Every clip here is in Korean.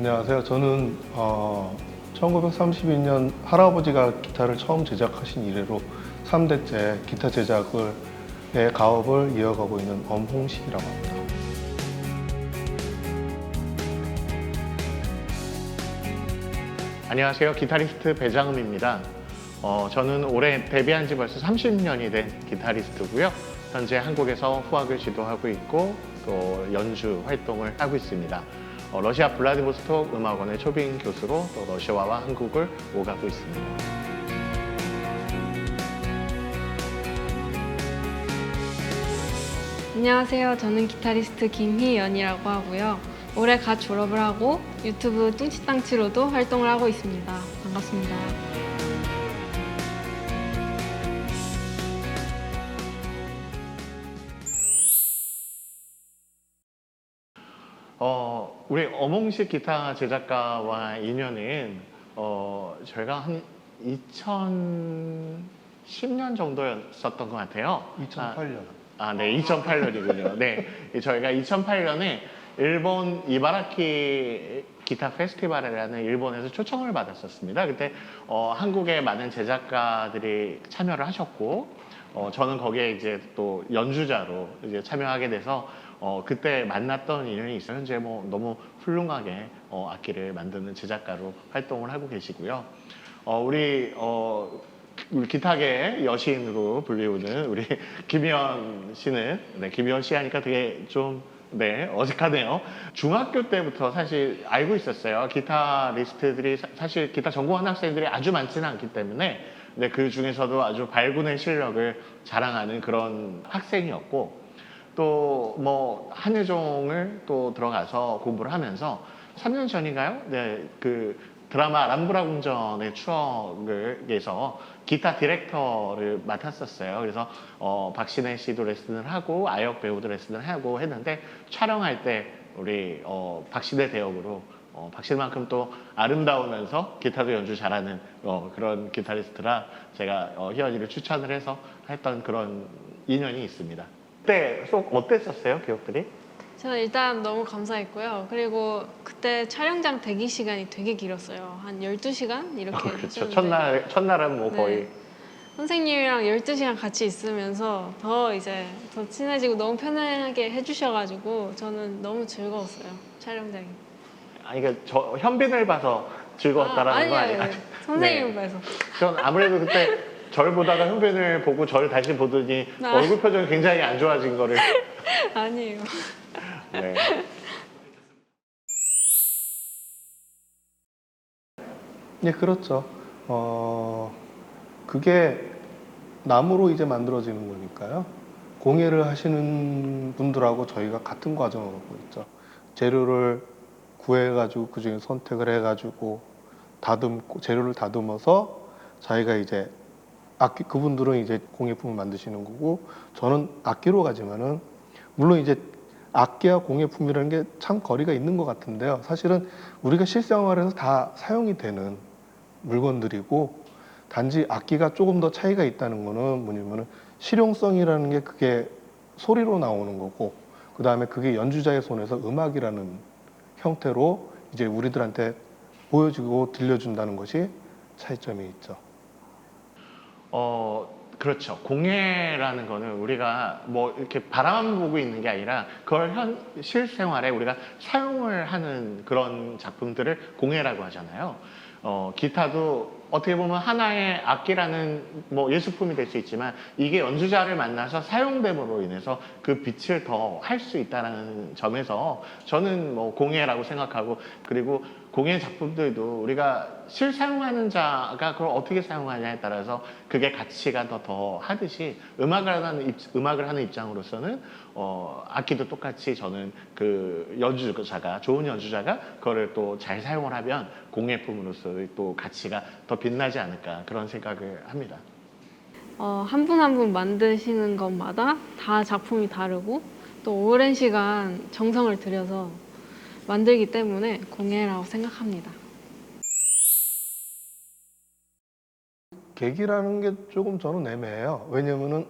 안녕하세요. 저는 1932년 할아버지가 기타를 처음 제작하신 이래로 3대째 기타 제작의 가업을 이어가고 있는 엄홍식이라고 합니다. 안녕하세요. 기타리스트 배장음입니다. 저는 올해 데뷔한 지 벌써 30년이 된 기타리스트고요. 현재 한국에서 후학을 지도하고 있고 또 연주 활동을 하고 있습니다. 러시아 블라디보스톡 음악원의 초빙 교수로 또 러시아와 한국을 오가고 있습니다. 안녕하세요. 저는 기타리스트 김희연이라고 하고요. 올해 갓 졸업을 하고 유튜브 뚱치땅치로도 활동을 하고 있습니다. 반갑습니다. 우리 엄홍식 기타 제작가와 인연은 저희가 한 2010년 정도였었던 것 같아요. 2008년. 네, 2008년이군요. 네, 저희가 2008년에 일본 이바라키 기타 페스티벌이라는 일본에서 초청을 받았었습니다. 그때 한국의 많은 제작가들이 참여를 하셨고, 저는 거기에 이제 또 연주자로 이제 참여하게 돼서 그때 만났던 인연이 있어요. 현재 뭐 너무 훌륭하게 악기를 만드는 제작가로 활동을 하고 계시고요. 우리 기타계의 여신으로 불리우는 우리 김희연 씨는, 네, 김희연 씨 하니까 되게 좀, 네, 어색하네요. 중학교 때부터 사실 알고 있었어요. 기타리스트들이 사실 기타 전공하는 학생들이 아주 많지는 않기 때문에, 네, 그 중에서도 아주 발군의 실력을 자랑하는 그런 학생이었고, 또 뭐 한예종을 또 들어가서 공부를 하면서 3년 전인가요? 네, 그 드라마 람브라 궁전의 추억에서 기타 디렉터를 맡았었어요. 그래서 박신혜 씨도 레슨을 하고 아역 배우도 레슨을 하고 했는데, 촬영할 때 우리 박신혜 대역으로 박신만큼 또 아름다우면서 기타도 연주 잘하는 그런 기타리스트라 제가 희연이를 추천을 해서 했던 그런 인연이 있습니다. 그때 속 어땠었어요, 기억들이? 저는 일단 너무 감사했고요. 그리고 그때 촬영장 대기 시간이 되게 길었어요. 한 12시간 이렇게 그렇죠. 하셨는데, 첫날은 뭐 네. 거의. 선생님이랑 12시간 같이 있으면서 더 친해지고 너무 편하게 해주셔가지고 저는 너무 즐거웠어요, 촬영장이. 아니, 저 현빈을 봐서 즐거웠다라는 거 아니에요? 선생님을 네. 봐서. 전 아무래도 그때 절 보다가 현빈을 보고 절 다시 보더니 얼굴 표정이 굉장히 안 좋아진 거를. 아니에요. 네. 네, 그렇죠. 그게 나무로 이제 만들어지는 거니까요. 공예를 하시는 분들하고 저희가 같은 과정을 하고 있죠. 재료를 구해가지고 그 중에 선택을 해가지고 재료를 다듬어서 자기가 이제 그분들은 이제 공예품을 만드시는 거고, 저는 악기로 가지만은, 물론 이제 악기와 공예품이라는 게 참 거리가 있는 것 같은데요. 사실은 우리가 실생활에서 다 사용이 되는 물건들이고, 단지 악기가 조금 더 차이가 있다는 거는 뭐냐면은 실용성이라는 게 그게 소리로 나오는 거고, 그 다음에 그게 연주자의 손에서 음악이라는 형태로 이제 우리들한테 보여지고 들려준다는 것이 차이점이 있죠. 그렇죠. 공예라는 거는 우리가 뭐 이렇게 바라만 보고 있는 게 아니라 그걸 실생활에 우리가 사용을 하는 그런 작품들을 공예라고 하잖아요. 기타도 어떻게 보면 하나의 악기라는 뭐 예술품이 될 수 있지만, 이게 연주자를 만나서 사용됨으로 인해서 그 빛을 더 할 수 있다는 점에서 저는 뭐 공예라고 생각하고, 그리고 공예 작품들도 우리가 실사용하는 자가 그걸 어떻게 사용하냐에 따라서 그게 가치가 더 하듯이, 음악을 하는 입장으로서는 악기도 똑같이 저는 그 좋은 연주자가 그거를 또 잘 사용을 하면 공예품으로서 또 가치가 더 빛나지 않을까, 그런 생각을 합니다. 한 분 한 분 만드시는 것마다 다 작품이 다르고 또 오랜 시간 정성을 들여서 만들기 때문에 공예라고 생각합니다. 계기라는 게 조금 저는 애매해요. 왜냐면은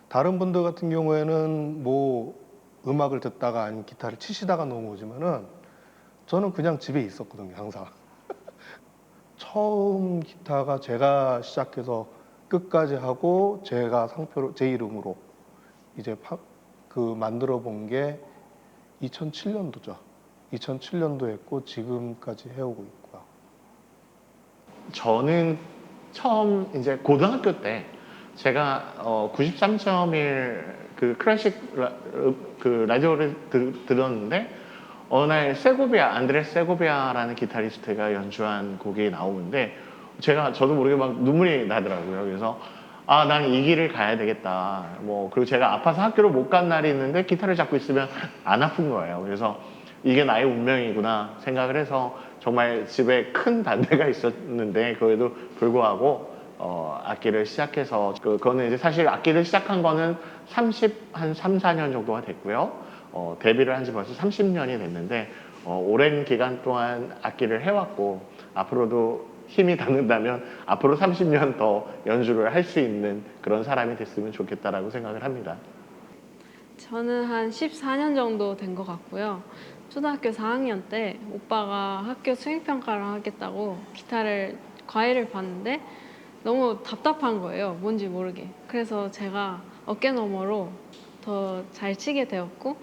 다른 분들 같은 경우에는 뭐 음악을 듣다가 아니면 기타를 치시다가 넘어오지만은 저는 그냥 집에 있었거든요, 항상. 처음 기타가 제가 시작해서 끝까지 하고 제가 상표로 제 이름으로 이제 만들어 본 게 2007년도죠. 2007년도 했고 지금까지 해오고 있고요. 저는 처음 이제 고등학교 때 제가 93.1 그 클래식 그 라디오를 들었는데 어느 날 안드레 세고비아라는 기타리스트가 연주한 곡이 나오는데 저도 모르게 막 눈물이 나더라고요. 그래서 아, 난 이 길을 가야 되겠다. 그리고 제가 아파서 학교를 못 간 날이 있는데 기타를 잡고 있으면 안 아픈 거예요. 그래서 이게 나의 운명이구나 생각을 해서 정말 집에 큰 반대가 있었는데 그에도 불구하고 악기를 시작해서 그거는 이제 사실 악기를 시작한 거는 한 3, 4년 정도가 됐고요. 데뷔를 한 지 벌써 30년이 됐는데 오랜 기간 동안 악기를 해왔고 앞으로도 힘이 닿는다면 앞으로 30년 더 연주를 할 수 있는 그런 사람이 됐으면 좋겠다라고 생각을 합니다. 저는 한 14년 정도 된 것 같고요. 초등학교 4학년 때 오빠가 학교 수행평가를 하겠다고 과외를 봤는데 너무 답답한 거예요. 뭔지 모르게. 그래서 제가 어깨너머로 더 잘 치게 되었고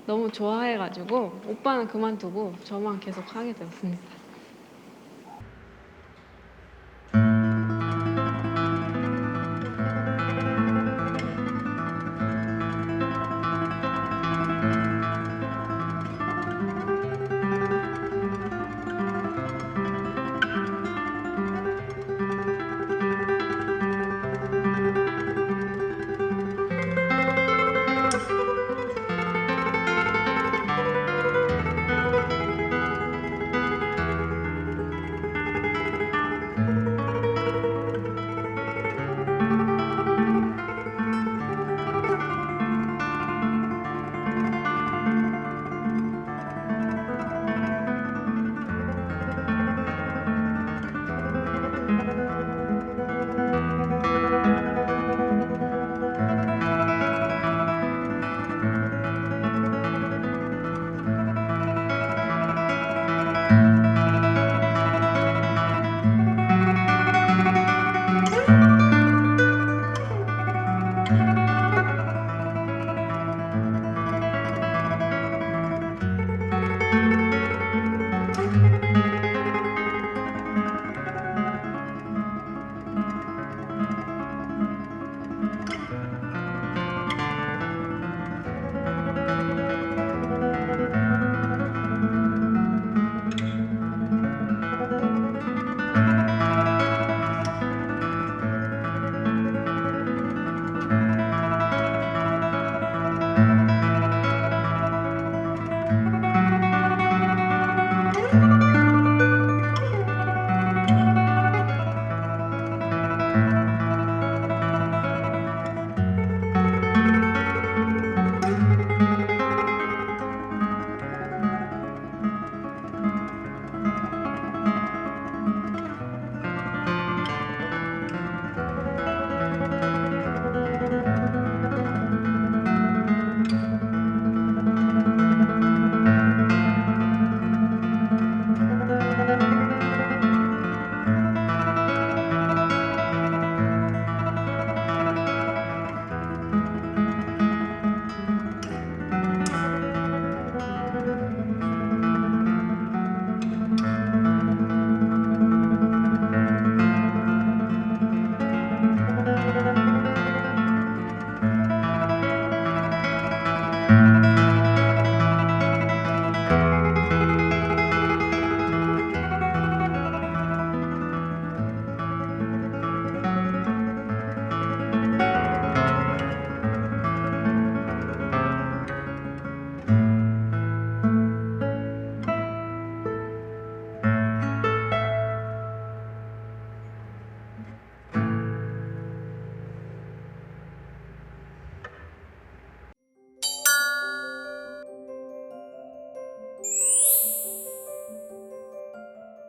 너무 좋아해가지고 오빠는 그만두고 저만 계속 하게 되었습니다.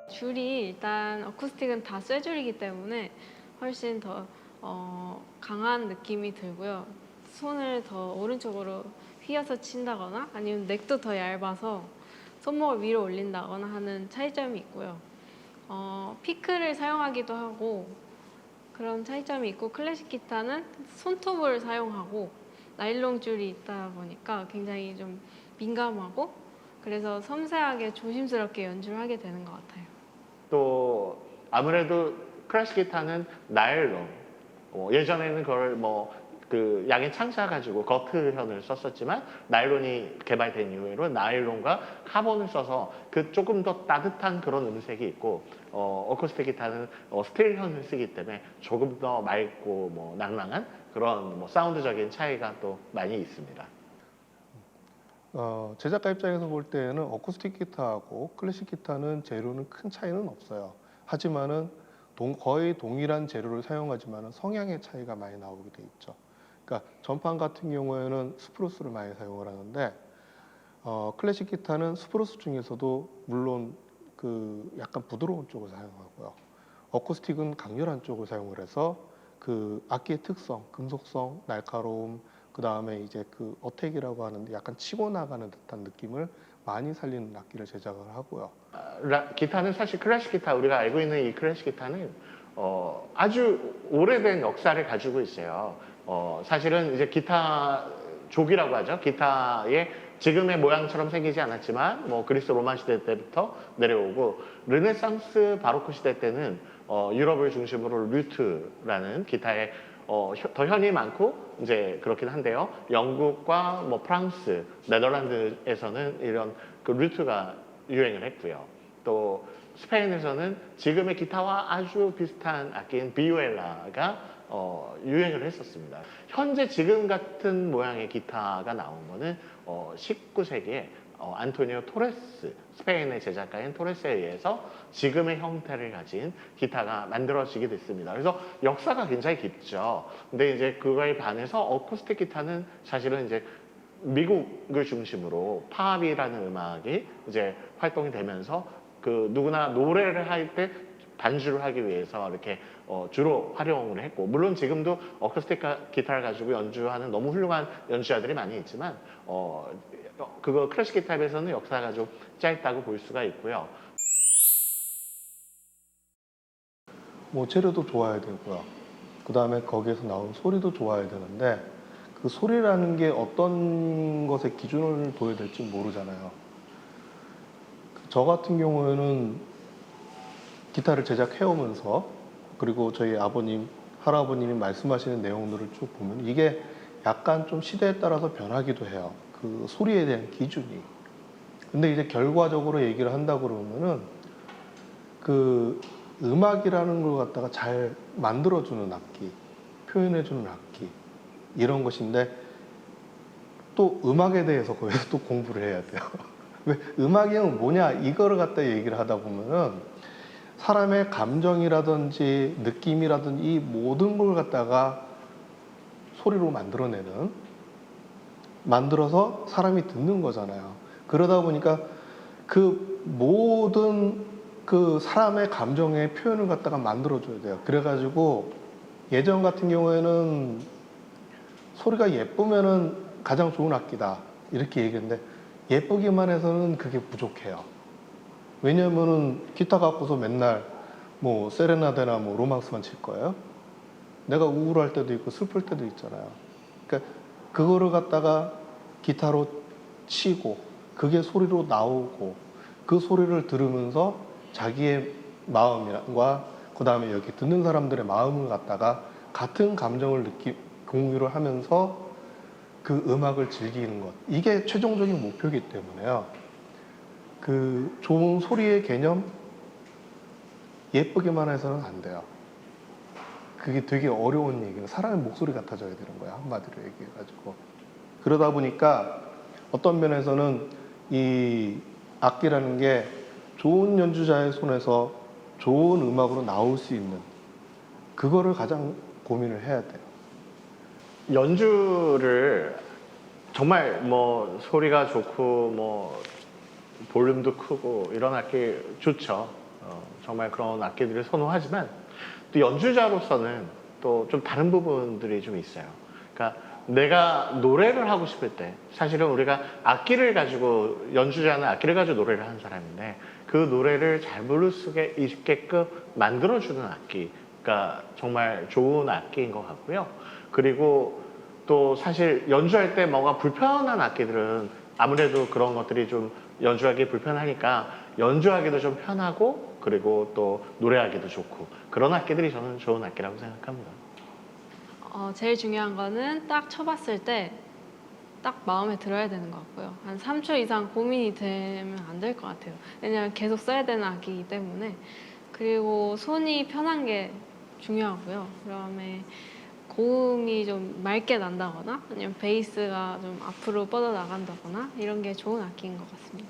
줄이 일단 어쿠스틱은 다 쇠줄이기 때문에 훨씬 더 강한 느낌이 들고요. 손을 더 오른쪽으로 휘어서 친다거나 아니면 넥도 더 얇아서 손목을 위로 올린다거나 하는 차이점이 있고요. 피크를 사용하기도 하고 그런 차이점이 있고, 클래식 기타는 손톱을 사용하고 나일론 줄이 있다 보니까 굉장히 좀 민감하고, 그래서 섬세하게 조심스럽게 연주를 하게 되는 것 같아요. 또 아무래도 클래식 기타는 나일론, 예전에는 그걸 그 양의 창자 가지고 거트현을 썼었지만 나일론이 개발된 이후로 나일론과 카본을 써서 그 조금 더 따뜻한 그런 음색이 있고, 어쿠스틱 기타는 스틸현을 쓰기 때문에 조금 더 맑고 낭랑한 그런 사운드적인 차이가 또 많이 있습니다. 제작가 입장에서 볼 때는 어쿠스틱 기타하고 클래식 기타는 재료는 큰 차이는 없어요. 하지만은 거의 동일한 재료를 사용하지만 성향의 차이가 많이 나오게 돼 있죠. 그러니까 전판 같은 경우에는 스프루스를 많이 사용을 하는데, 클래식 기타는 스프루스 중에서도 물론 그 약간 부드러운 쪽을 사용하고요. 어쿠스틱은 강렬한 쪽을 사용을 해서 그 악기의 특성, 금속성, 날카로움, 그 다음에 이제 그 어택이라고 하는데 약간 치고 나가는 듯한 느낌을 많이 살리는 악기를 제작을 하고요. 기타는 사실 클래식 기타, 우리가 알고 있는 이 클래식 기타는 아주 오래된 역사를 가지고 있어요. 사실은 이제 기타 족이라고 하죠. 기타의 지금의 모양처럼 생기지 않았지만 그리스 로마 시대 때부터 내려오고, 르네상스 바로크 시대 때는 유럽을 중심으로 류트라는 기타의 더 현이 많고 이제 그렇긴 한데요. 영국과 프랑스, 네덜란드에서는 이런 그 류트가 유행을 했고요. 또 스페인에서는 지금의 기타와 아주 비슷한 악기인 비오엘라가 유행을 했었습니다. 현재 지금 같은 모양의 기타가 나온 거는 19세기에 안토니오 토레스, 스페인의 제작가인 토레스에 의해서 지금의 형태를 가진 기타가 만들어지게 됐습니다. 그래서 역사가 굉장히 깊죠. 근데 이제 그거에 반해서 어쿠스틱 기타는 사실은 이제 미국을 중심으로 팝이라는 음악이 이제 활동이 되면서 그 누구나 노래를 할 때 반주를 하기 위해서 이렇게 주로 활용을 했고, 물론 지금도 어쿠스틱 기타를 가지고 연주하는 너무 훌륭한 연주자들이 많이 있지만 그거 클래식 기타에서는 역사가 좀 짧다고 볼 수가 있고요. 재료도 좋아야 되고요. 그 다음에 거기에서 나온 소리도 좋아야 되는데, 그 소리라는 게 어떤 것에 기준을 둬야 될지 모르잖아요. 저 같은 경우에는 기타를 제작해오면서, 그리고 저희 아버님, 할아버님이 말씀하시는 내용들을 쭉 보면 이게 약간 좀 시대에 따라서 변하기도 해요. 그 소리에 대한 기준이. 근데 이제 결과적으로 얘기를 한다 그러면은 그 음악이라는 걸 갖다가 잘 만들어주는 악기, 표현해주는 악기, 이런 것인데, 또 음악에 대해서 거기서 또 공부를 해야 돼요. 왜 음악이면 뭐냐 이거를 갖다 얘기를 하다 보면은 사람의 감정이라든지 느낌이라든지 이 모든 걸 갖다가 소리로 만들어서 사람이 듣는 거잖아요. 그러다 보니까 그 모든 그 사람의 감정의 표현을 갖다가 만들어줘야 돼요. 그래가지고 예전 같은 경우에는 소리가 예쁘면은 가장 좋은 악기다 이렇게 얘기했는데, 예쁘기만 해서는 그게 부족해요. 왜냐면은 기타 갖고서 맨날 세레나데나 로망스만 칠 거예요. 내가 우울할 때도 있고 슬플 때도 있잖아요. 그러니까 그거를 갖다가 기타로 치고 그게 소리로 나오고, 그 소리를 들으면서 자기의 마음과 그 다음에 여기 듣는 사람들의 마음을 갖다가 같은 감정을 공유를 하면서 그 음악을 즐기는 것, 이게 최종적인 목표이기 때문에요. 그 좋은 소리의 개념, 예쁘게만 해서는 안 돼요. 그게 되게 어려운 얘기예요. 사람의 목소리 같아져야 되는 거야, 한마디로 얘기해가지고. 그러다 보니까 어떤 면에서는 이 악기라는 게 좋은 연주자의 손에서 좋은 음악으로 나올 수 있는, 그거를 가장 고민을 해야 돼요. 연주를 정말 소리가 좋고 볼륨도 크고 이런 악기 좋죠. 정말 그런 악기들을 선호하지만 또 연주자로서는 또 좀 다른 부분들이 좀 있어요. 그러니까 내가 노래를 하고 싶을 때 사실은 우리가 악기를 가지고 연주자는 악기를 가지고 노래를 하는 사람인데 그 노래를 잘 부를 수 있게끔 만들어주는 악기가 정말 좋은 악기인 것 같고요. 그리고 또 사실 연주할 때 뭔가 불편한 악기들은 아무래도 그런 것들이 좀 연주하기 불편하니까 연주하기도 좀 편하고 그리고 또 노래하기도 좋고 그런 악기들이 저는 좋은 악기라고 생각합니다. 제일 중요한 거는 딱 쳐봤을 때 딱 마음에 들어야 되는 것 같고요. 한 3초 이상 고민이 되면 안 될 것 같아요. 왜냐면 계속 써야 되는 악기이기 때문에. 그리고 손이 편한 게 중요하고요. 그다음에 고음이 좀 맑게 난다거나 아니면 베이스가 좀 앞으로 뻗어나간다거나 이런 게 좋은 악기인 것 같습니다.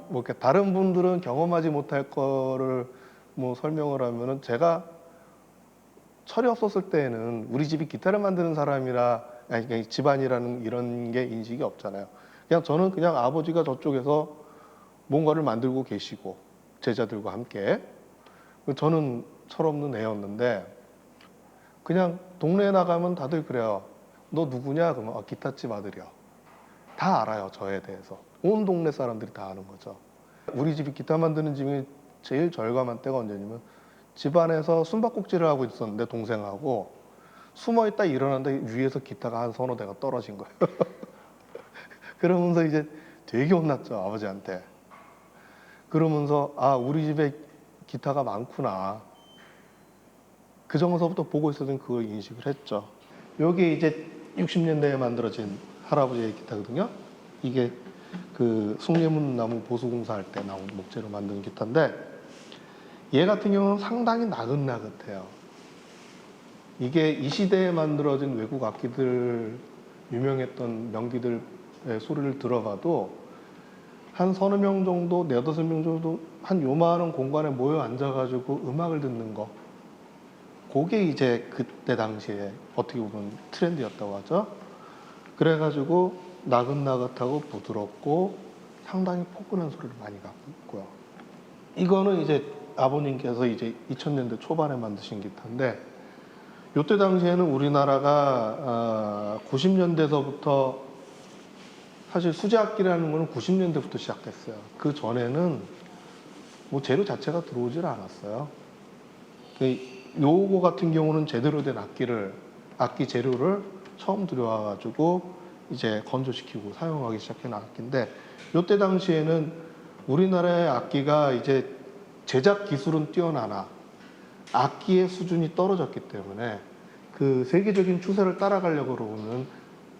뭐 이렇게 다른 분들은 경험하지 못할 거를 뭐 설명을 하면은 제가 철이 없었을 때에는 우리 집이 기타를 만드는 사람이라 아니 그냥 집안이라는 이런 게 인식이 없잖아요. 그냥 저는 그냥 아버지가 저쪽에서 뭔가를 만들고 계시고 제자들과 함께 저는 철없는 애였는데 그냥 동네에 나가면 다들 그래요. 너 누구냐? 그러면 기타집 아들이야. 다 알아요, 저에 대해서. 온 동네 사람들이 다 아는 거죠. 우리 집이 기타 만드는 집이 제일 절감한 때가 언제냐면 집안에서 숨바꼭질을 하고 있었는데 동생하고 숨어있다 일어났는데 위에서 기타가 한 서너 대가 떨어진 거예요. 그러면서 이제 되게 혼났죠, 아버지한테. 그러면서 아, 우리 집에 기타가 많구나. 그 정도서부터 보고 있었던 그걸 인식을 했죠. 여기 이제 60년대에 만들어진 할아버지의 기타거든요. 이게 그 숭례문 나무 보수공사 할 때 나온 목재로 만든 기타인데 얘 같은 경우는 상당히 나긋나긋해요. 이게 이 시대에 만들어진 외국 악기들 유명했던 명기들의 소리를 들어봐도 한 서너 명 정도, 네다섯 명 정도 한 요만한 공간에 모여 앉아가지고 음악을 듣는 거 그게 이제 그때 당시에 어떻게 보면 트렌드였다고 하죠. 그래가지고 나긋나긋하고 부드럽고 상당히 포근한 소리를 많이 갖고 있고요. 이거는 이제 아버님께서 이제 2000년대 초반에 만드신 기타인데 이때 당시에는 우리나라가 90년대서부터 사실 수제 악기라는 거는 90년대부터 시작됐어요. 그 전에는 뭐 재료 자체가 들어오질 않았어요. 요거 같은 경우는 제대로 된 악기 재료를 처음 들여와가지고 이제 건조시키고 사용하기 시작한 악기인데 요때 당시에는 우리나라의 악기가 이제 제작 기술은 뛰어나나 악기의 수준이 떨어졌기 때문에 그 세계적인 추세를 따라가려고 그러는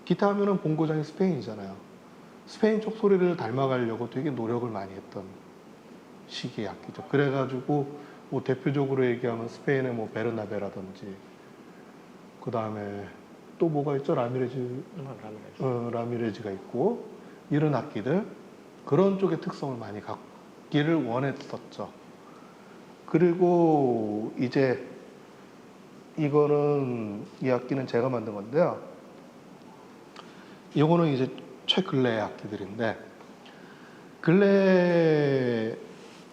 기타 하면은 본고장이 스페인이잖아요. 스페인 쪽 소리를 닮아가려고 되게 노력을 많이 했던 시기의 악기죠. 그래가지고 뭐 대표적으로 얘기하면 스페인의 뭐 베르나베라든지 그 다음에 또 뭐가 있죠? 라미레즈가 있고 이런 악기들 그런 쪽의 특성을 많이 갖기를 원했었죠. 그리고 이제 이거는 이 악기는 제가 만든 건데요. 이거는 이제 최근래의 악기들인데 근래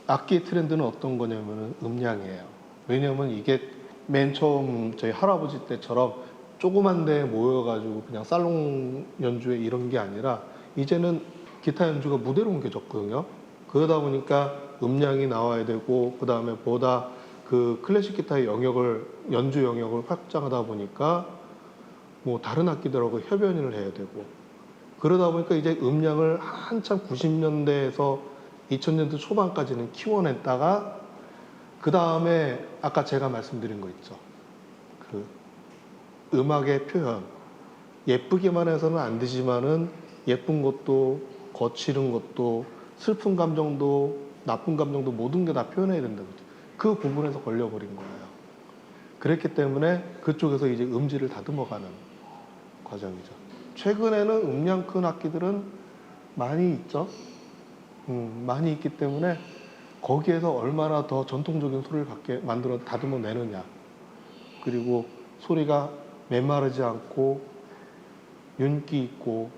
악기의 트렌드는 어떤 거냐면은 음량이에요. 왜냐면 이게 맨 처음 저희 할아버지 때처럼 조그만 데에 모여가지고 그냥 살롱 연주회 이런 게 아니라 이제는 기타 연주가 무대로 옮겨졌거든요. 그러다 보니까 음량이 나와야 되고 그 다음에 보다 그 클래식 기타의 연주 영역을 확장하다 보니까 뭐 다른 악기들하고 협연을 해야 되고 그러다 보니까 이제 음량을 한참 90년대에서 2000년대 초반까지는 키워냈다가 그 다음에 아까 제가 말씀드린 거 있죠. 그 음악의 표현 예쁘기만 해서는 안 되지만은 예쁜 것도 거칠은 것도 슬픈 감정도 나쁜 감정도 모든 게 다 표현해야 된다고 그 부분에서 걸려버린 거예요. 그랬기 때문에 그쪽에서 이제 음질을 다듬어가는 과정이죠. 최근에는 음량 큰 악기들은 많이 있죠. 많이 있기 때문에 거기에서 얼마나 더 전통적인 소리를 만들어 다듬어 내느냐. 그리고 소리가 메마르지 않고 윤기 있고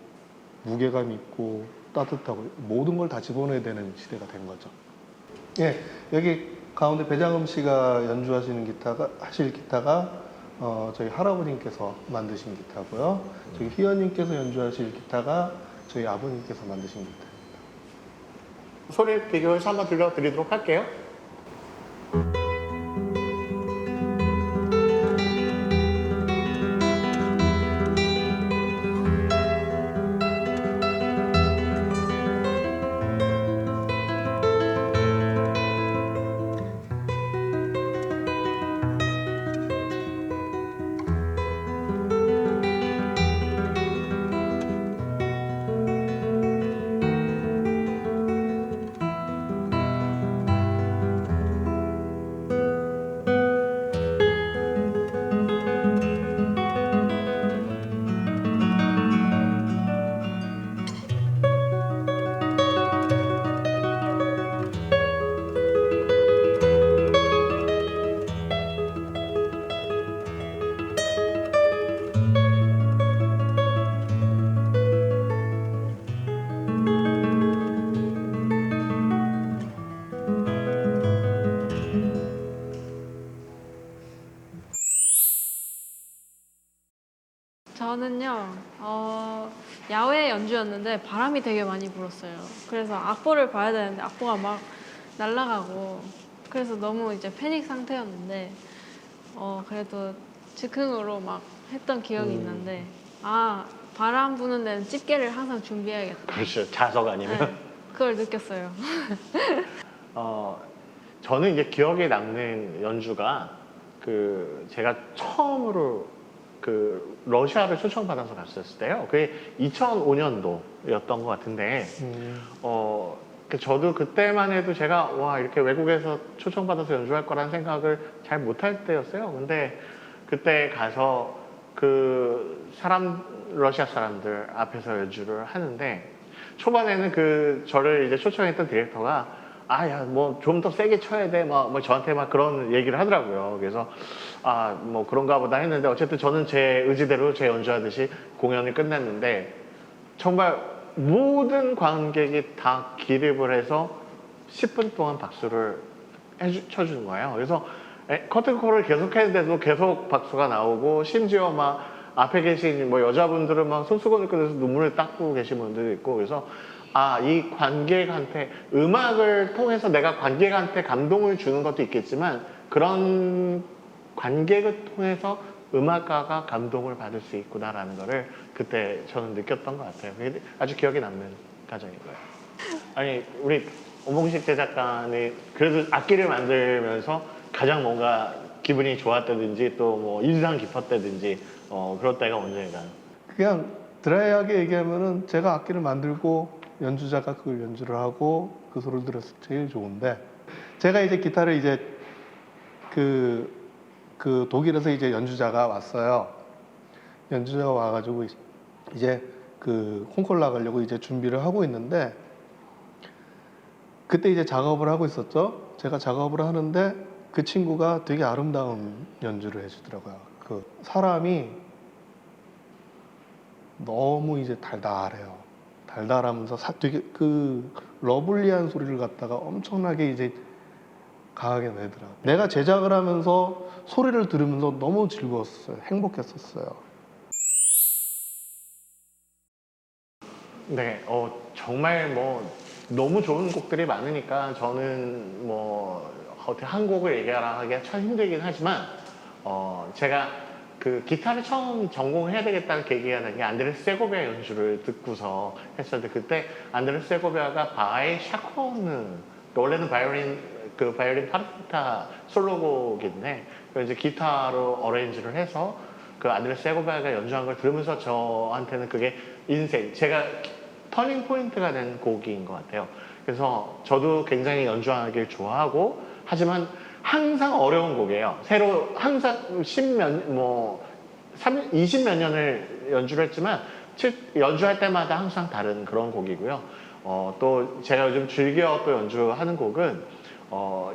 무게감 있고 따뜻하고 모든 걸 다 집어넣어야 되는 시대가 된 거죠. 예, 여기 가운데 배장음 씨가 하실 기타가 저희 할아버님께서 만드신 기타고요. 저기 희연님께서 연주하실 기타가 저희 아버님께서 만드신 기타입니다. 소리 비교해서 한번 들려드리도록 할게요. 저는요, 야외 연주였는데 바람이 되게 많이 불었어요. 그래서 악보를 봐야 되는데 악보가 막 날아가고 그래서 너무 이제 패닉 상태였는데 그래도 즉흥으로 막 했던 기억이 있는데 바람 부는 데는 집게를 항상 준비해야겠다. 그렇죠. 자석 아니면. 네, 그걸 느꼈어요. 저는 이제 기억에 남는 연주가 제가 처음으로 러시아를 초청받아서 갔었을 때요. 그게 2005년도였던 것 같은데, 저도 그때만 해도 제가 이렇게 외국에서 초청받아서 연주할 거라는 생각을 잘 못할 때였어요. 근데 그때 가서 러시아 사람들 앞에서 연주를 하는데, 초반에는 저를 이제 초청했던 디렉터가 뭐 좀 더 세게 쳐야 돼. 뭐 저한테 막 그런 얘기를 하더라고요. 그래서 뭐 그런가 보다 했는데 어쨌든 저는 제 의지대로 제 연주하듯이 공연을 끝냈는데 정말 모든 관객이 다 기립을 해서 10분 동안 박수를 쳐주는 거예요. 그래서 커튼콜을 계속 했는데도 계속 박수가 나오고, 심지어 막 앞에 계신 뭐 여자분들은 막 손수건을 꺼내서 눈물을 닦고 계신 분들도 있고, 그래서 이 관객한테, 음악을 통해서 내가 관객한테 감동을 주는 것도 있겠지만, 그런 관객을 통해서 음악가가 감동을 받을 수 있구나라는 거를 그때 저는 느꼈던 것 같아요. 그게 아주 기억에 남는 과정인 거예요. 아니, 우리 엄봉식 제작관이 그래도 악기를 만들면서 가장 뭔가 기분이 좋았다든지 또 뭐 인상 깊었다든지 그럴 때가 언제인가요? 그냥 드라이하게 얘기하면은 제가 악기를 만들고 연주자가 그걸 연주를 하고 그 소리를 들었을 때 제일 좋은데, 제가 이제 기타를 이제 그 독일에서 이제 연주자가 왔어요. 연주자가 와가지고 이제 그 콩콜 나가려고 이제 준비를 하고 있는데, 그때 이제 작업을 하고 있었죠. 제가 작업을 하는데 그 친구가 되게 아름다운 연주를 해주더라고요. 그 사람이 너무 이제 달달해요. 달달하면서 되게 그 러블리한 소리를 갖다가 엄청나게 이제 강하게 내더라. 내가 제작을 하면서 소리를 들으면서 너무 즐거웠어요. 행복했었어요. 네, 정말 뭐 너무 좋은 곡들이 많으니까 저는 뭐 어떻게 한 곡을 얘기하라 하기가 참 힘들긴 하지만, 제가 그 기타를 처음 전공해야 되겠다는 계기가 된 게 안드레스 세고비아 연주를 듣고서 했었는데, 그때 안드레스 세고비아가 바의 샤코는, 원래는 바이올린 파르타 솔로곡인데 그 이제 기타로 어레인지를 해서 그 안드레스 세고비아가 연주한 걸 들으면서 저한테는 그게 인생, 제가 터닝 포인트가 된 곡인 것 같아요. 그래서 저도 굉장히 연주하기를 좋아하고, 하지만 항상 어려운 곡이에요. 새로 항상 20몇 년을 연주를 했지만 연주할 때마다 항상 다른 그런 곡이고요. 또 제가 요즘 즐겨 또 연주하는 곡은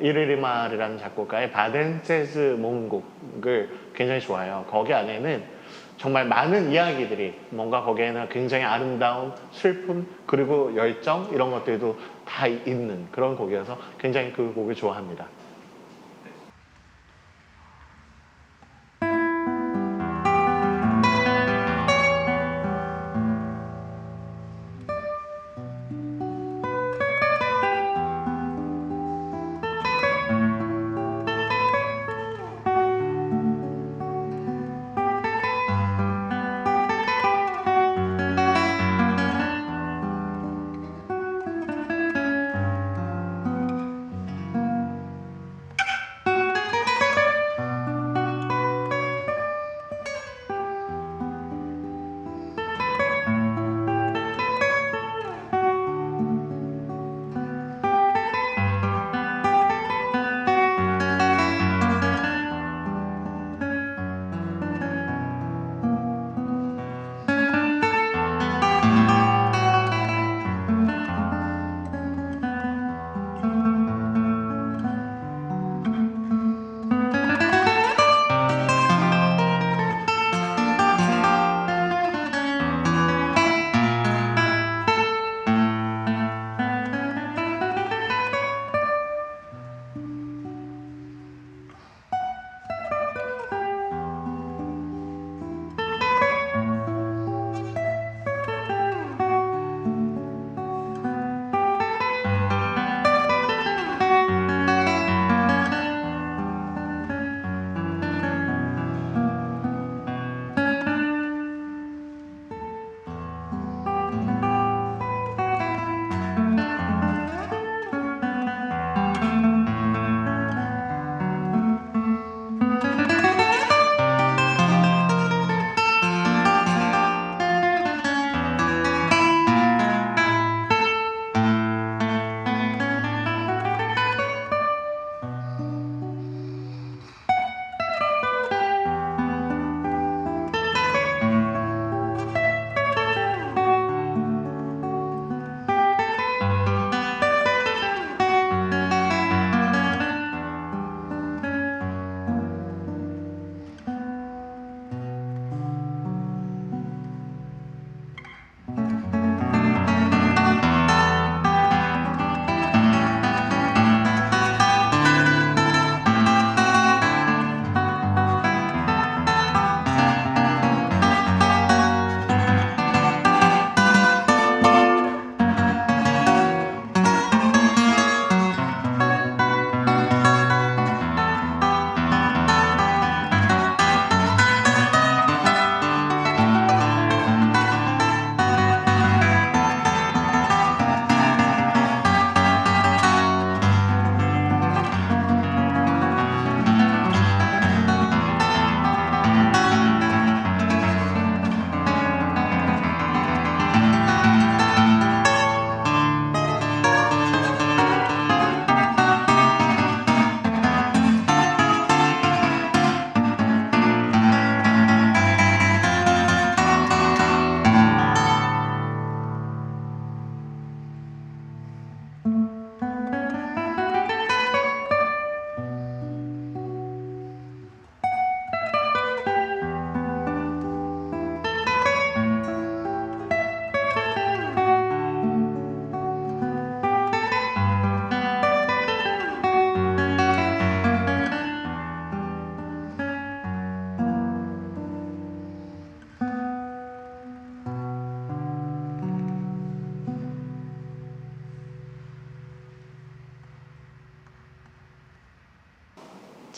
이르리말이라는 작곡가의 바덴 재즈 모음곡을 굉장히 좋아해요. 거기 안에는 정말 많은 이야기들이, 뭔가 거기에는 굉장히 아름다움, 슬픔, 그리고 열정, 이런 것들도 다 있는 그런 곡이어서 굉장히 그 곡을 좋아합니다.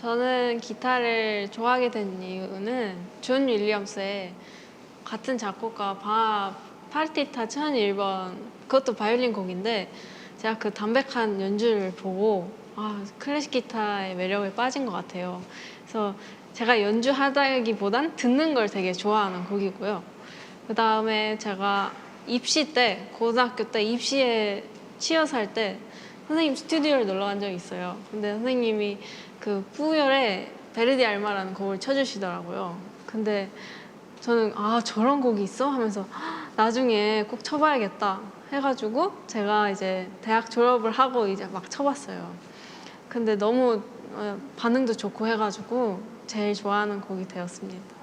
저는 기타를 좋아하게 된 이유는 존 윌리엄스의 같은 작곡가 파르티타 1001번, 그것도 바이올린 곡인데 제가 그 담백한 연주를 보고 클래식 기타의 매력에 빠진 것 같아요. 그래서 제가 연주하다기보단 듣는 걸 되게 좋아하는 곡이고요. 그 다음에 제가 입시 때, 고등학교 때 입시에 치여서 할 때 선생님 스튜디오를 놀러 간 적이 있어요. 근데 선생님이 그 푸열의 베르디 알마라는 곡을 쳐주시더라고요. 근데 저는 저런 곡이 있어? 하면서 나중에 꼭 쳐봐야겠다 해가지고 제가 이제 대학 졸업을 하고 이제 막 쳐봤어요. 근데 너무 반응도 좋고 해가지고 제일 좋아하는 곡이 되었습니다.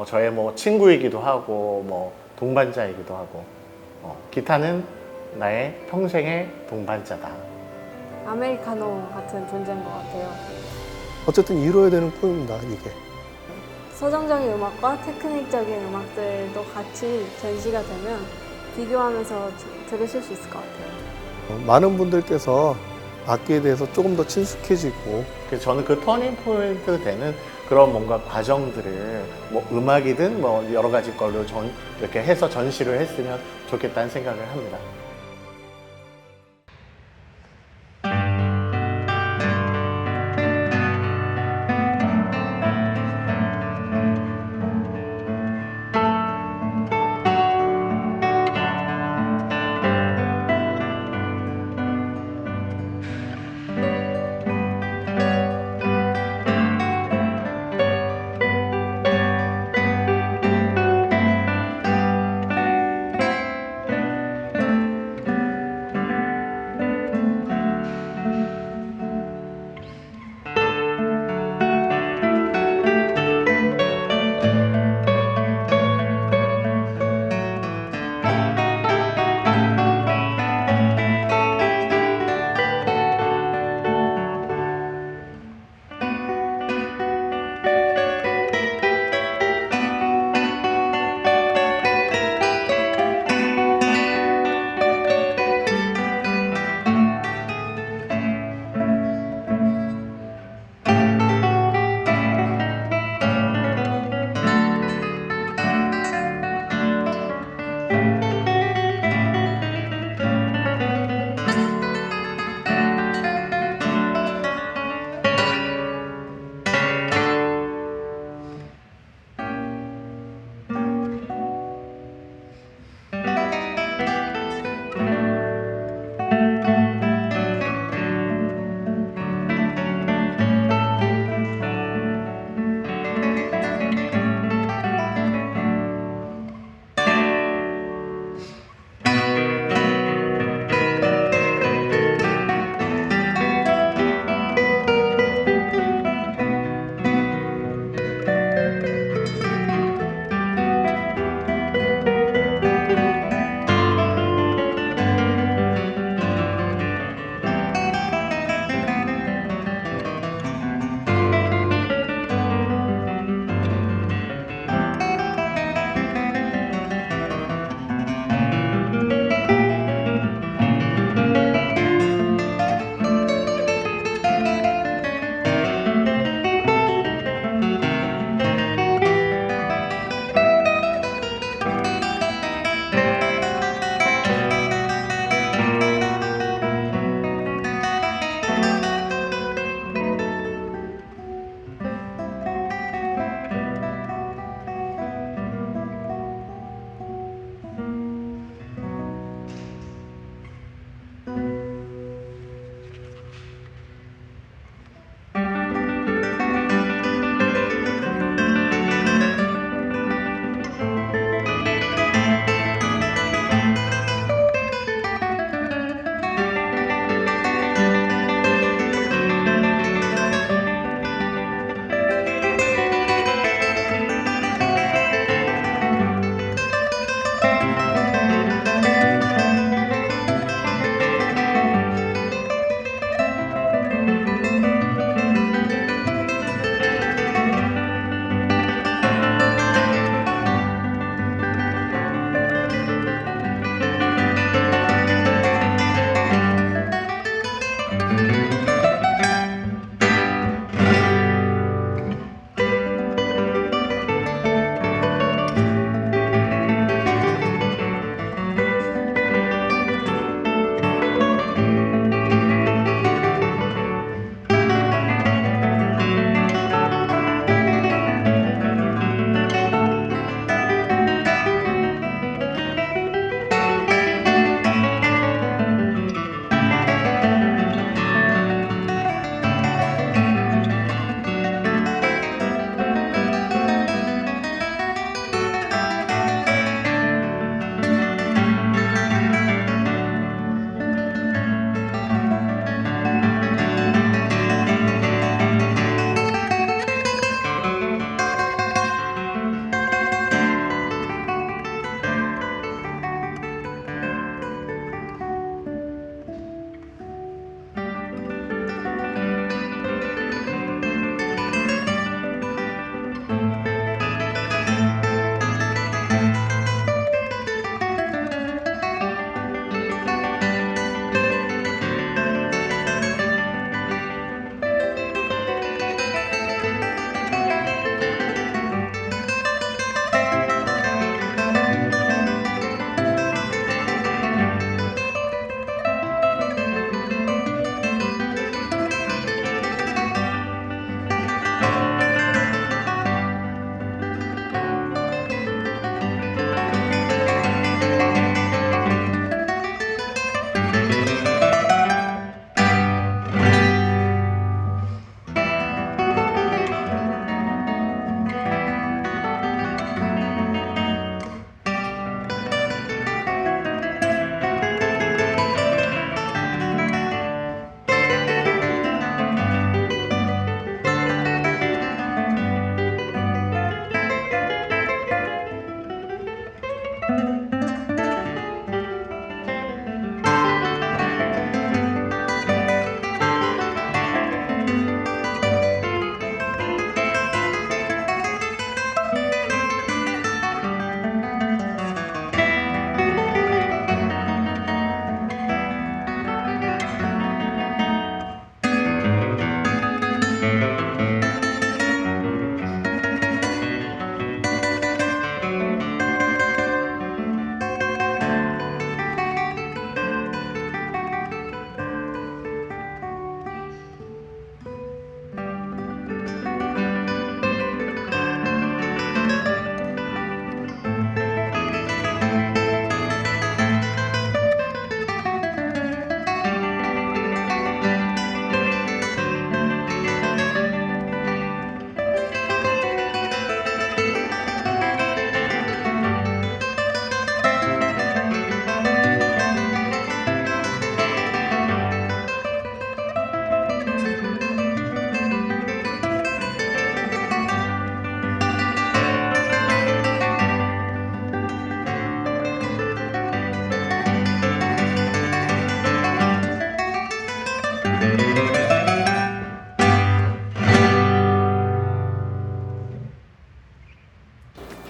저의 뭐 친구이기도 하고 뭐 동반자이기도 하고 기타는 나의 평생의 동반자다. 아메리카노 같은 존재인 것 같아요. 어쨌든 이뤄야 되는 꿈입니다, 이게. 서정적인 음악과 테크닉적인 음악들도 같이 전시가 되면 비교하면서 들으실 수 있을 것 같아요. 많은 분들께서 악기에 대해서 조금 더 친숙해지고 그래서 저는 그 터닝 포인트 되는 그런 뭔가 과정들을 뭐 음악이든 뭐 여러 가지 걸로 이렇게 해서 전시를 했으면 좋겠다는 생각을 합니다.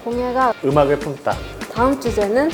공예가 음악을 품다. 다음 주제는